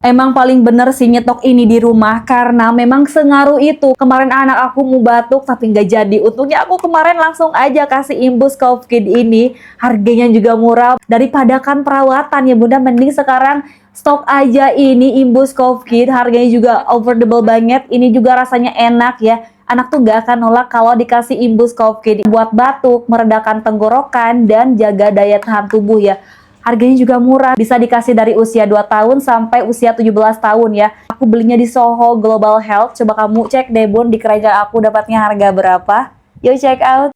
Emang paling bener sih nyetok ini di rumah karena memang sengaruh itu. Kemarin anak aku mau batuk tapi nggak jadi. Untungnya aku kemarin langsung aja kasih imbus Cough Kid ini. Harganya juga murah. Daripada kan perawatan ya bunda, mending sekarang stok aja ini imbus Cough Kid. Harganya juga affordable banget. Ini juga rasanya enak ya. Anak tuh gak akan nolak kalau dikasih imbus Cough Kid buat batuk, meredakan tenggorokan, dan jaga daya tahan tubuh ya. Harganya juga murah, bisa dikasih dari usia 2 tahun sampai usia 17 tahun ya. Aku belinya di Soho Global Health. Coba kamu cek deh bun di keranjang aku dapatnya harga berapa. Yuk check out.